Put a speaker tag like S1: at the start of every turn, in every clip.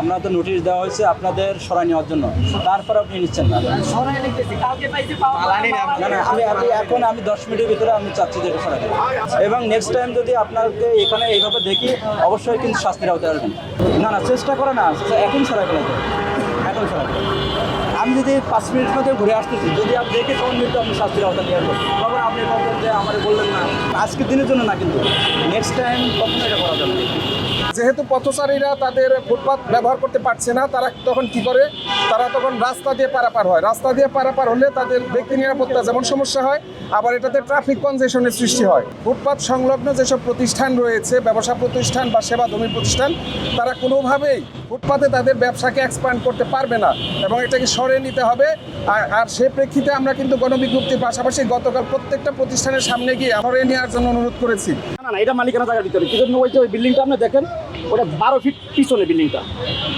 S1: আমরা তো নোটিশ দেওয়া হয়েছে আপনাদের সরাই নেওয়ার জন্য, তারপর আপনি নিচ্ছেন না। আমি 10 মিনিটের ভিতরে আমি চাচ্ছি যে এটা সরাই দেবো, এবং নেক্সট টাইম যদি আপনাকে এখানে এইভাবে দেখি অবশ্যই কিন্তু শাস্তির আওতায় আসবেন। না চেষ্টা করে না, এখন সরাই ফেলাতে, এখন সরাই ফেলাতে। আমি যদি 5 মিনিটের মধ্যে ঘুরে আসতেছি, যদি আপনি দেখে তখন কিন্তু আপনি শাস্তির আওতায় নিয়ে আসবেন। তখন আপনি বলবেন যে আমার বললেন না, আজকের দিনের জন্য না, কিন্তু নেক্সট টাইম কখনো এটা করা যাবে না।
S2: যেহেতু পথচারীরা তাদের ফুটপাত ব্যবহার করতে পারছে না, তারা তখন কি করে, তারা তখন রাস্তা দিয়ে পারাপার হয়। রাস্তা দিয়ে পারাপার হলে তাদের ব্যক্তি নিরাপত্তা যেমন সমস্যা হয়, আবার এটাতে ট্রাফিক কনজেশনের সৃষ্টি হয়। ফুটপাত সংলগ্ন যেসব প্রতিষ্ঠান রয়েছে, ব্যবসা প্রতিষ্ঠান বা সেবাধর্মী প্রতিষ্ঠান, তারা কোনোভাবেই ফুটপাতে তাদের ব্যবসাকে এক্সপ্যান্ড করতে পারবে না এবং এটাকে সরিয়ে নিতে হবে। আর সে প্রেক্ষিতে আমরা কিন্তু গণবিজ্ঞপ্তির পাশাপাশি গতকাল প্রত্যেকটা প্রতিষ্ঠানের সামনে গিয়ে সরিয়ে নেওয়ার জন্য অনুরোধ করেছি।
S3: না, এটা মালিকানা জায়গার ভিতরে কি জন্য ওই যে ওই বিল্ডিংটা আপনি দেখেন, ওটা 12 ফিট পিছনে বিল্ডিংটা,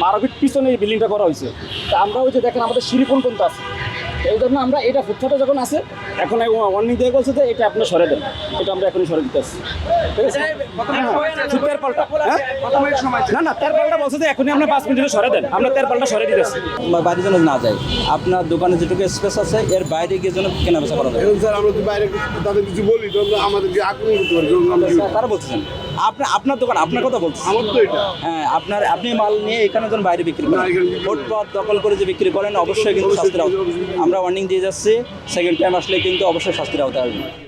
S3: 12 ফিট পিছনে এই বিল্ডিংটা করা হয়েছে। তা আমরা ওই যে দেখেন আমাদের সিঁড়ি কোন কোনটা আছে, এই জন্য আমরা এটা ফুটপাতে যখন আছে, এখন ওয়ার্নিং দিয়ে বলছে যে এটা আপনি সরে দেন, এটা আমরা এখনই সরে দিতে আসছি। ঠিক আছে, তেরপালটা, না তেরপালটা বলছে যে এখনই আমরা 5 মিনিটে সরে দেন, আমরা তেরপালটা সরে দিতে আসছি।
S1: বাইরে যেন না যায়, আপনার দোকানে যেটুকু স্পেস আছে এর বাইরে গিয়ে যেন কেনা বেচা করা যায়।
S4: স্যার আমরা তো বাইরে তাদের কিছু বলি তো আমাদেরকে আক্রমণ করতে পারি।
S1: তারা বলতেছেন আপনার দোকান, আপনার কথা বলছেন।
S4: আমার তো এটা
S1: হ্যাঁ, আপনি মাল নিয়ে এখানে যখন বাইরে বিক্রি করেন, ফুটপাত দখল করে যে বিক্রি করেন, অবশ্যই কিন্তু শাস্তির আওতায়। আমরা ওয়ার্নিং দিয়ে যাচ্ছি, সেকেন্ড টাইম আসলে কিন্তু অবশ্যই শাস্তির আওতায় আসবে।